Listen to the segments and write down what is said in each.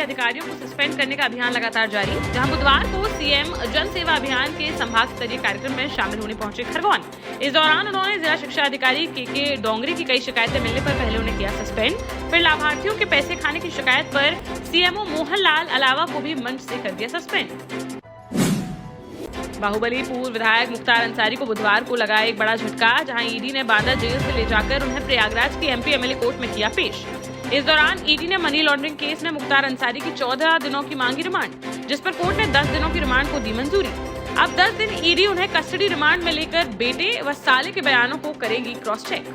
अधिकारियों को सस्पेंड करने का अभियान लगातार जारी। जहां बुधवार को सीएम जन सेवा अभियान के संभाग स्तरीय कार्यक्रम में शामिल होने पहुंचे खरगोन। इस दौरान उन्होंने जिला शिक्षा अधिकारी के डोंगरी की कई शिकायतें मिलने पर पहले उन्हें किया सस्पेंड, फिर लाभार्थियों के पैसे खाने की शिकायत पर सीएमओ मोहनलाल अलावा को भी मंच से कर दिया सस्पेंड। बाहुबली पूर्व विधायक मुख्तार अंसारी को बुधवार को लगा एक बड़ा झटका, जहां ईडी ने बांदा जेल से ले जाकर उन्हें प्रयागराज की एमपी एमएलए कोर्ट में किया पेश। इस दौरान ईडी ने मनी लॉन्ड्रिंग केस में मुख्तार अंसारी की 14 दिनों की मांगी रिमांड, जिस पर कोर्ट ने 10 दिनों की रिमांड को दी मंजूरी। अब 10 दिन ईडी उन्हें कस्टडी रिमांड में लेकर बेटे व साले के बयानों को करेगी क्रॉस चेक।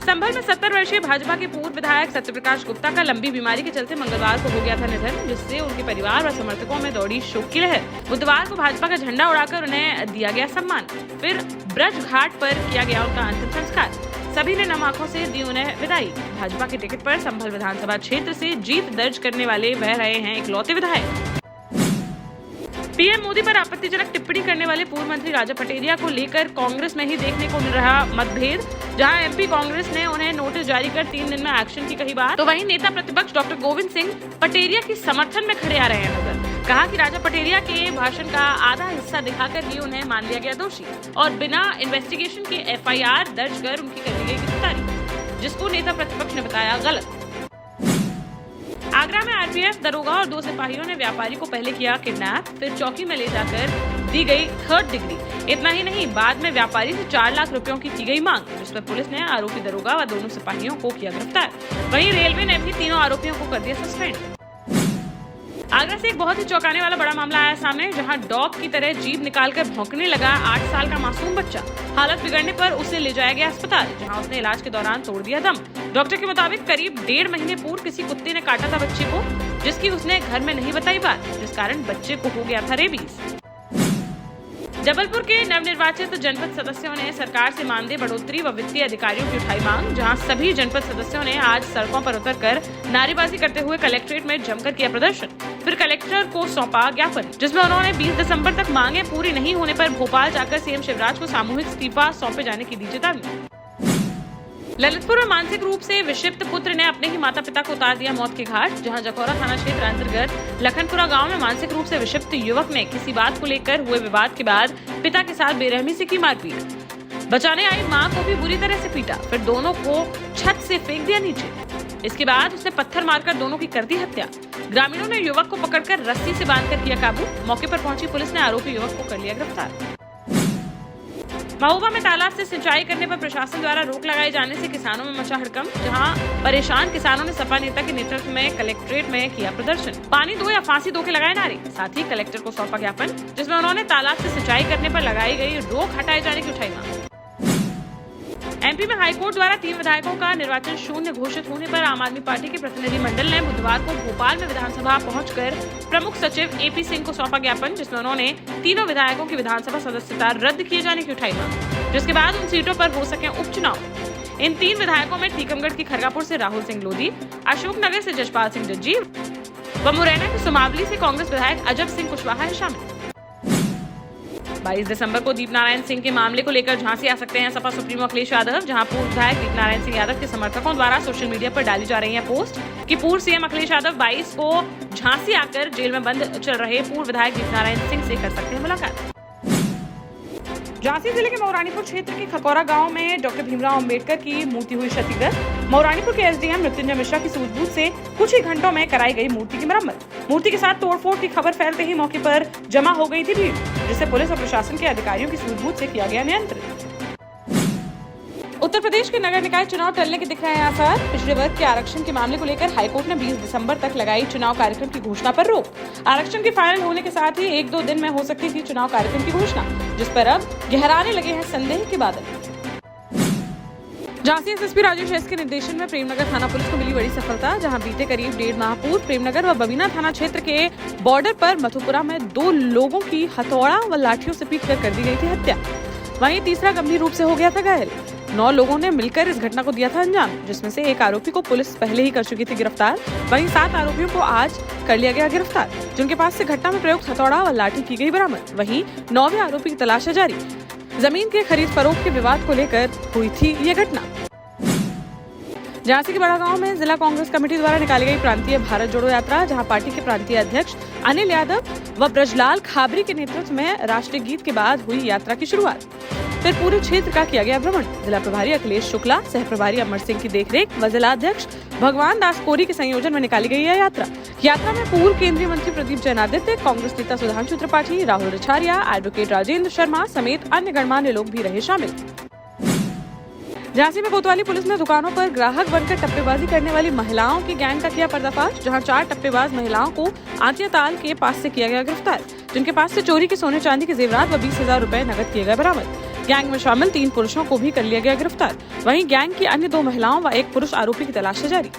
संभल में 70 वर्षीय भाजपा के पूर्व विधायक सत्यप्रकाश गुप्ता का लंबी बीमारी के चलते मंगलवार को हो गया था निधन, जिससे उनके परिवार व समर्थकों में दौड़ी शोक की लहर। बुधवार को भाजपा का झंडा उड़ाकर उन्हें दिया गया सम्मान, फिर ब्रज घाट पर किया गया उनका अंतिम संस्कार। सभी ने नम आंखों से दी उन्हें विदाई। भाजपा के टिकट पर संभल विधानसभा क्षेत्र से जीत दर्ज करने वाले वह रहे हैं इकलौते विधायक। पीएम मोदी पर आपत्तिजनक टिप्पणी करने वाले पूर्व मंत्री राजा पटेरिया को लेकर कांग्रेस में ही देखने को मिल रहा मतभेद। जहां एमपी कांग्रेस ने उन्हें नोटिस जारी कर 3 दिन में एक्शन की कही बात, तो वहीं नेता प्रतिपक्ष डॉक्टर गोविंद सिंह पटेरिया की समर्थन में खड़े आ रहे हैं नजर। कहा कि राजा पटेरिया के भाषण का आधा हिस्सा दिखाकर ही उन्हें मान लिया गया दोषी और बिना इन्वेस्टिगेशन के एफआईआर दर्ज कर उनकी कर दी गई गिरफ्तारी, जिसको नेता प्रतिपक्ष ने बताया गलत। आगरा में आरपीएफ दरोगा और 2 सिपाहियों ने व्यापारी को पहले किया किडनैप, फिर चौकी में ले जाकर दी गई 3rd डिग्री। इतना ही नहीं, बाद में व्यापारी से 4 लाख रुपयों की गई मांग, जिस पर पुलिस ने आरोपी दरोगा व दोनों सिपाहियों को किया गिरफ्तार। वहीं रेलवे ने भी तीनों आरोपियों को कर दिया सस्पेंड। आगरा से एक बहुत ही चौंकाने वाला बड़ा मामला आया सामने, जहां डॉग की तरह जीभ निकालकर भौंकने लगा 8 साल का मासूम बच्चा। हालत बिगड़ने पर उसे ले जाया गया अस्पताल, जहां उसने इलाज के दौरान तोड़ दिया दम। डॉक्टर के मुताबिक करीब 1.5 महीने पूर्व किसी कुत्ते ने काटा था बच्चे को, जिसकी उसने घर में नहीं बताई बात, जिस कारण बच्चे को हो गया था रेबीज। जबलपुर के नवनिर्वाचित जनपद सदस्यों ने सरकार से मानदेय बढ़ोतरी व वित्तीय अधिकारियों की उठाई मांग, जहां सभी जनपद सदस्यों ने आज सड़कों पर उतरकर नारेबाजी करते हुए कलेक्ट्रेट में जमकर किया प्रदर्शन। फिर कलेक्टर को सौंपा ज्ञापन, जिसमें उन्होंने 20 दिसंबर तक मांगे पूरी नहीं होने पर भोपाल जाकर सीएम शिवराज को सामूहिक इस्तीफा सौंपे जाने की दी चेतावनी। ललितपुर में मानसिक रूप से विक्षिप्त पुत्र ने अपने ही माता पिता को उतार दिया मौत के घाट, जहां जखौरा थाना क्षेत्र अंतर्गत लखनपुरा गांव में मानसिक रूप से विक्षिप्त युवक ने किसी बात को लेकर हुए विवाद के बाद पिता के साथ बेरहमी से की मारपीट। बचाने आई मां को भी बुरी तरह से पीटा, फिर दोनों को छत से फेंक दिया नीचे। इसके बाद उसने पत्थर मारकर दोनों की कर दी हत्या। ग्रामीणों ने युवक को पकड़कर रस्सी से बांधकर किया काबू। मौके पर पहुंची पुलिस ने आरोपी युवक को कर लिया गिरफ्तार। महोबा में तालाब से सिंचाई करने पर प्रशासन द्वारा रोक लगाए जाने से किसानों में मचा हड़कंप, जहां परेशान किसानों ने सपा नेता के नेतृत्व में कलेक्ट्रेट में किया प्रदर्शन। पानी दो या फांसी दो के लगाए नारे, साथ ही कलेक्टर को सौंपा ज्ञापन, जिसमें उन्होंने तालाब से सिंचाई करने पर लगाई गई रोक हटाए जाने की उठाई मांग। एमपी में हाईकोर्ट द्वारा 3 विधायकों का निर्वाचन शून्य घोषित होने पर आम आदमी पार्टी के प्रतिनिधि मंडल ने बुधवार को भोपाल में विधानसभा पहुंचकर प्रमुख सचिव एपी सिंह को सौंपा ज्ञापन, जिसमें उन्होंने तीनों विधायकों की विधानसभा सदस्यता रद्द किए जाने की उठाई मांग, जिसके बाद उन सीटों पर हो सके उपचुनाव। इन 3 विधायकों में टीकमगढ़ की खरगापुर से राहुल सिंह लोधी, अशोकनगर से जसपाल सिंह जज्जी व मुरैना की सुमावली से कांग्रेस विधायक अजब सिंह कुशवाहा शामिल। 22 दिसंबर को दीपनारायण सिंह के मामले को लेकर झांसी आ सकते हैं सपा सुप्रीमो अखिलेश यादव, जहां पूर्व विधायक दीपनारायण सिंह यादव के समर्थकों द्वारा सोशल मीडिया पर डाली जा रही है पोस्ट कि पूर्व सीएम अखिलेश यादव 22 को झांसी आकर जेल में बंद चल रहे पूर्व विधायक दीपनारायण सिंह से कर सकते हैं मुलाकात। झांसी जिले के मौरानीपुर क्षेत्र के खकौरा गांव में डॉक्टर भीमराव अंबेडकर की मूर्ति हुई क्षतिग्रस्त। मौरानीपुर के एसडीएम मृत्युंजय मिश्रा की सूझबूझ से कुछ ही घंटों में कराई गई मूर्ति की मरम्मत। मूर्ति के साथ तोड़फोड़ की खबर फैलते ही मौके पर जमा हो गई थी भीड़, जिसे पुलिस और प्रशासन के अधिकारियों की सूझबूझ से किया गया नियंत्रित। उत्तर प्रदेश के नगर निकाय चुनाव टलने के दिख रहे हैं आसार। पिछड़े वर्ग के आरक्षण के मामले को लेकर हाईकोर्ट ने 20 दिसंबर तक लगाई चुनाव कार्यक्रम की घोषणा पर रोक। आरक्षण के फाइनल होने के साथ ही 1-2 दिन में हो सकती थी चुनाव कार्यक्रम की घोषणा, जिस पर अब गहराने लगे हैं संदेह के बादल। झांसी एसएसपी राजेश एस के निर्देशन में प्रेमनगर थाना पुलिस को मिली बड़ी सफलता, जहां बीते करीब 1.5 माह पूर्व प्रेमनगर व बबीना थाना क्षेत्र के बॉर्डर पर मथुपुरा में 2 लोगों की हथौड़ा व लाठियों से पीटकर कर दी गई थी हत्या। वहीं तीसरा गंभीर रूप से हो गया था घायल। 9 लोगों ने मिलकर इस घटना को दिया था अंजाम, जिसमें से एक आरोपी को पुलिस पहले ही कर चुकी थी गिरफ्तार। वहीं 7 आरोपियों को आज कर लिया गया गिरफ्तार, जिनके पास से घटना में प्रयुक्त हथौड़ा व लाठी की गई बरामद। वहीं 9वें आरोपी की तलाश जारी। जमीन के खरीद फरोख्त के विवाद को लेकर हुई थी ये घटना। झांसी के बड़ागांव में जिला कांग्रेस कमेटी द्वारा निकाली गई प्रांतीय भारत जोड़ो यात्रा, जहां पार्टी के प्रांतीय अध्यक्ष अनिल यादव व ब्रजलाल खाबरी के नेतृत्व में राष्ट्रीय गीत के बाद हुई यात्रा की शुरुआत। फिर पूरे क्षेत्र का किया गया भ्रमण। जिला प्रभारी अखिलेश शुक्ला, सह प्रभारी अमर सिंह की देखरेख व जिला अध्यक्ष भगवान दास कोरी के संयोजन में निकाली गई यह यात्रा। यात्रा में पूर्व केंद्रीय मंत्री प्रदीप जैनादित्य, कांग्रेस नेता सुधांशु त्रिपाठी, राहुल रिछारिया, एडवोकेट राजेंद्र शर्मा समेत अन्य गणमान्य लोग भी रहे शामिल। झांसी में कोतवाली पुलिस ने दुकानों पर ग्राहक बनकर टप्पेबाजी करने वाली महिलाओं की गैंग का किया पर्दाफाश, जहां 4 टप्पेबाज महिलाओं को आंतिया ताल के पास से किया गया गिरफ्तार, जिनके पास से चोरी के सोने चांदी के जेवरात व 20,000 रुपए नकद किए गए बरामद। गैंग में शामिल 3 पुरुषों को भी कर लिया गया गिरफ्तार। वहीं गैंग की अन्य 2 महिलाओं व 1 पुरुष आरोपी की तलाश जारी।